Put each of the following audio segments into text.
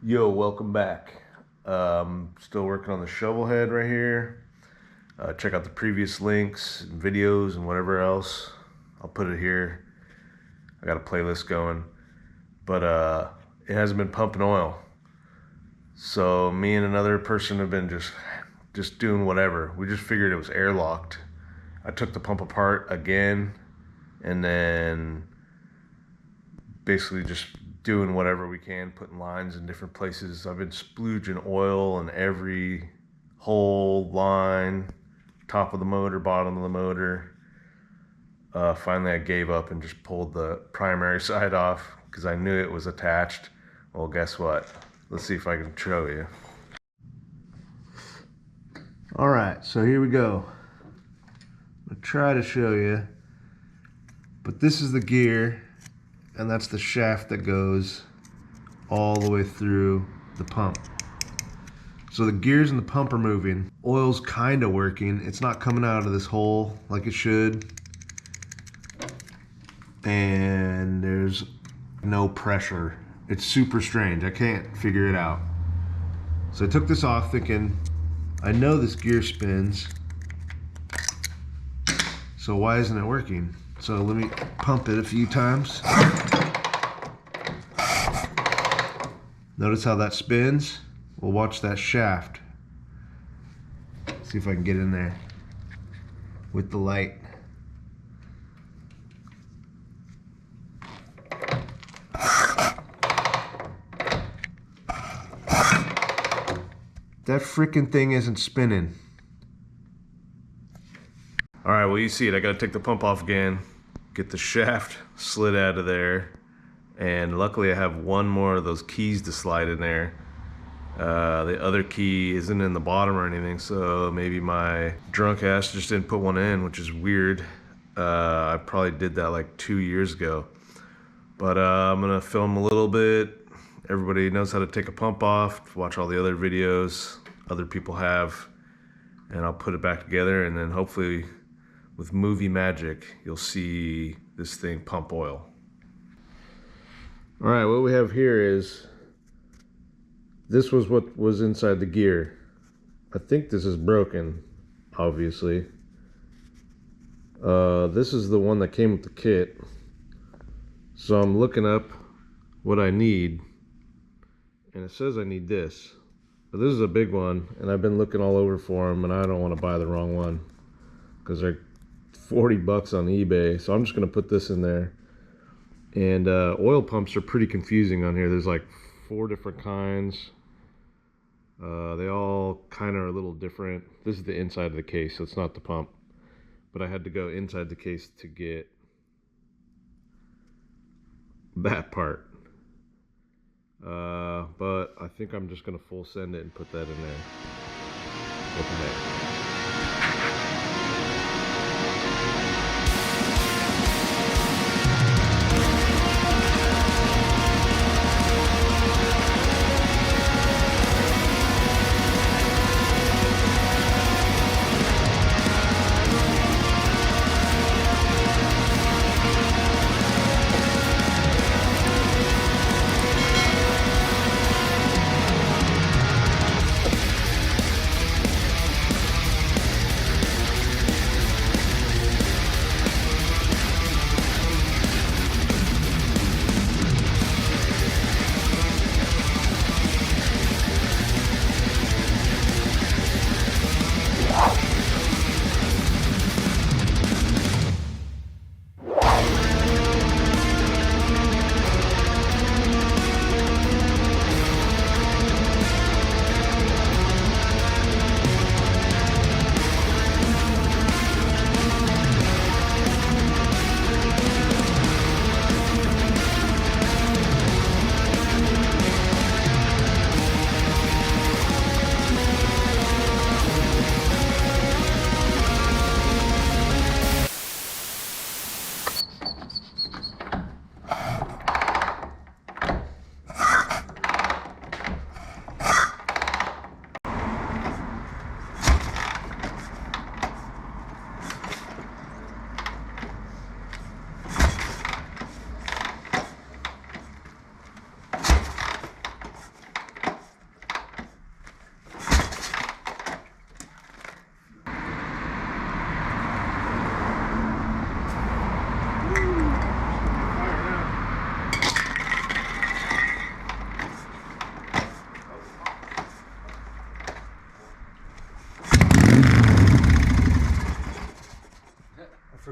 Yo, welcome back. Still working on the Shovelhead right here. Check out the previous links and videos and whatever else. I'll put it here. I got a playlist going. But it hasn't been pumping oil. So me and another person have been just doing whatever. We just figured it was airlocked. I took the pump apart again and then basically just doing whatever we can, putting lines in different places. I've been splooging oil in every hole, line, top of the motor, bottom of the motor. Finally I gave up and just pulled the primary side off because I knew it was attached. Well, guess what? Let's see if I can show you. All right, so here we go. I'll try to show you, but this is the gear, and that's the shaft that goes all the way through the pump. So the gears and the pump are moving. Oil's kind of working. It's not coming out of this hole like it should. And there's no pressure. It's super strange. I can't figure it out. So I took this off thinking, I know this gear spins, so why isn't it working? So let me pump it a few times. Notice how that spins? We'll watch that shaft. See if I can get in there with the light. That freaking thing isn't spinning. All right, well, you see it. I gotta take the pump off again, get the shaft slid out of there, and luckily I have one more of those keys to slide in there. The other key isn't in the bottom or anything, so maybe my drunk ass just didn't put one in, which is weird. I probably did that like 2 years ago. But I'm gonna film a little bit. Everybody knows how to take a pump off. Watch all the other videos other people have, and I'll put it back together, and then hopefully with movie magic, you'll see this thing pump oil. All right, what we have here is, this was what was inside the gear. I think this is broken, obviously. This is the one that came with the kit. So I'm looking up what I need, and it says I need this. But this is a big one, and I've been looking all over for them, and I don't want to buy the wrong one because they're 40 bucks on eBay. So I'm just going to put this in there. And oil pumps are pretty confusing on here. There's like 4 different kinds. They all kind of are a little different. This is the inside of the case, so it's not the pump. But I had to go inside the case to get that part. But I think I'm just going to full send it and put that in there. What the heck?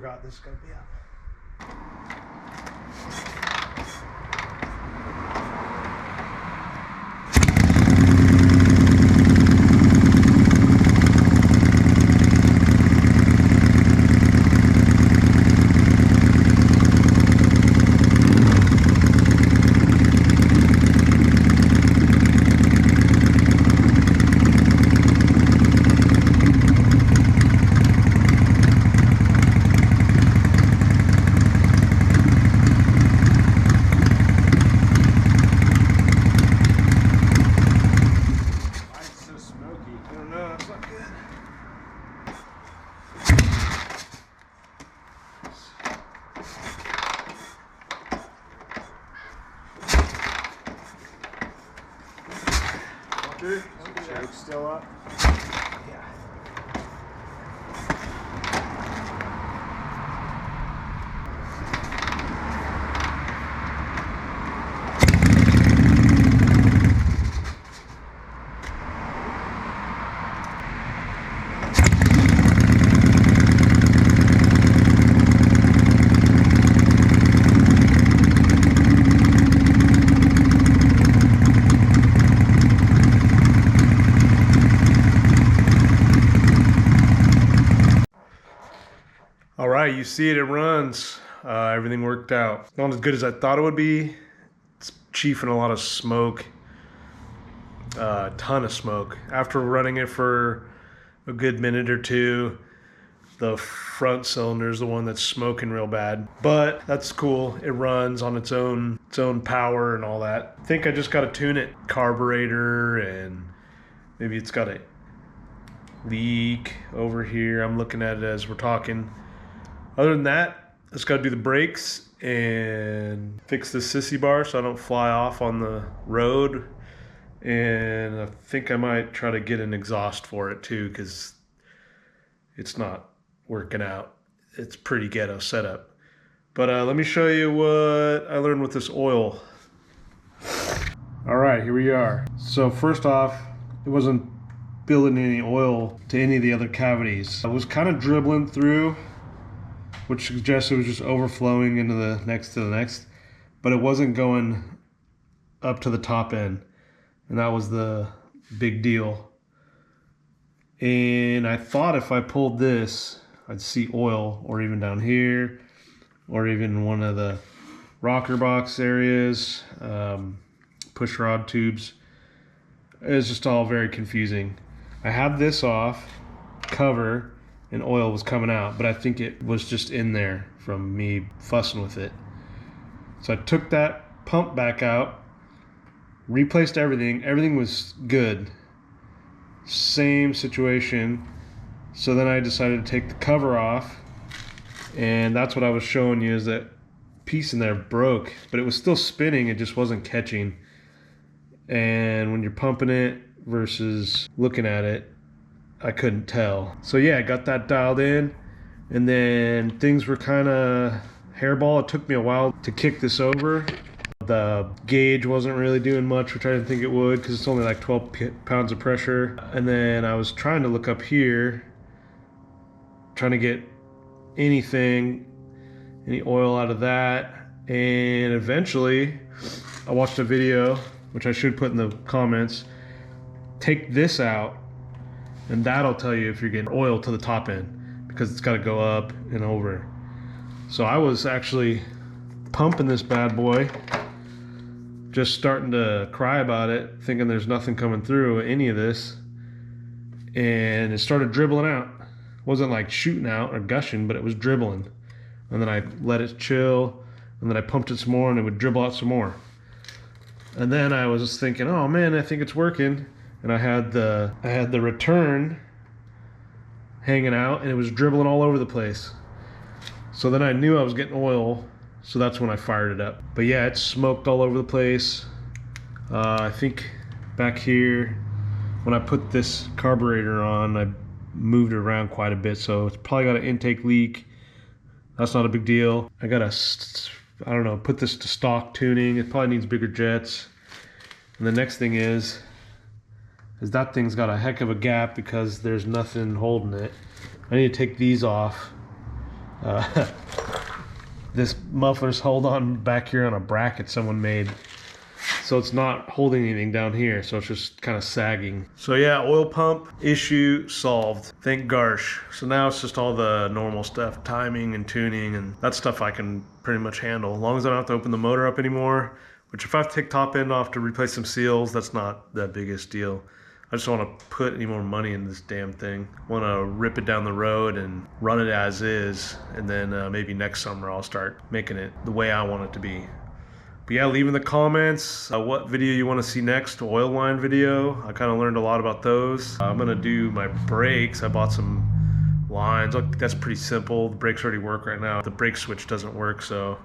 forgot this is gonna be out. Choke still up? Yeah. All right, you see it runs. Everything worked out. Not as good as I thought it would be. It's chiefing a lot of smoke, a ton of smoke. After running it for a good minute or two, the front cylinder is the one that's smoking real bad. But that's cool. It runs on its own power and all that. I think I just got to tune it. Carburetor, and maybe it's got a leak over here. I'm looking at it as we're talking. Other than that, I just got to do the brakes and fix the sissy bar so I don't fly off on the road. And I think I might try to get an exhaust for it too, because it's not working out. It's pretty ghetto setup. But let me show you what I learned with this oil. All right, here we are. So first off, it wasn't building any oil to any of the other cavities. I was kind of dribbling through, which suggests it was just overflowing into the next, but it wasn't going up to the top end, and that was the big deal. And I thought if I pulled this, I'd see oil, or even down here, or even one of the rocker box areas, push rod tubes. It was just all very confusing. I had this off, cover, and oil was coming out, but I think it was just in there from me fussing with it. So I took that pump back out, replaced everything. Everything was good. Same situation. So then I decided to take the cover off, and that's what I was showing you, is that piece in there broke, but it was still spinning, it just wasn't catching. And when you're pumping it versus looking at it, I couldn't tell. So yeah, I got that dialed in, and then things were kind of hairball. It took me a while to kick this over. The gauge wasn't really doing much, which I didn't think it would, because it's only like 12 pounds of pressure. And then I was trying to look up here, trying to get any oil out of that. And eventually I watched a video, which I should put in the comments. Take this out, and that'll tell you if you're getting oil to the top end, because it's got to go up and over. So I was actually pumping this bad boy, just starting to cry about it, thinking there's nothing coming through any of this, and it started dribbling out. It wasn't like shooting out or gushing, but it was dribbling. And then I let it chill, and then I pumped it some more, and it would dribble out some more. And then I was thinking, oh man, I think it's working. And I had the return hanging out, and it was dribbling all over the place. So then I knew I was getting oil, so that's when I fired it up. But yeah, it smoked all over the place. I think back here, when I put this carburetor on, I moved it around quite a bit, so it's probably got an intake leak. That's not a big deal. I gotta, I don't know, put this to stock tuning. It probably needs bigger jets. And the next thing is that thing's got a heck of a gap because there's nothing holding it. I need to take these off This muffler's hold on back here on a bracket someone made. So it's not holding anything down here, so it's just kind of sagging. So yeah, oil pump issue solved. Thank Garsh. So now it's just all the normal stuff, timing and tuning, and that stuff I can pretty much handle. As long as I don't have to open the motor up anymore, which if I have to take top end off to replace some seals, that's not the biggest deal. I just don't want to put any more money in this damn thing. I want to rip it down the road and run it as is, and then maybe next summer I'll start making it the way I want it to be. But yeah, leave in the comments what video you want to see next. Oil line video. I kind of learned a lot about those. I'm gonna do my brakes. I bought some lines. That's pretty simple. The brakes already work right now. The brake switch doesn't work, so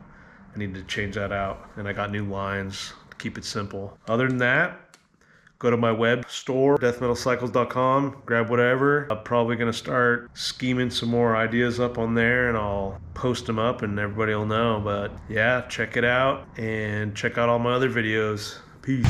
I need to change that out. And I got new lines to keep it simple. Other than that, go to my web store, DeathMetalCycles.com, grab whatever. I'm probably gonna start scheming some more ideas up on there, and I'll post them up and everybody will know. But yeah, check it out and check out all my other videos. Peace.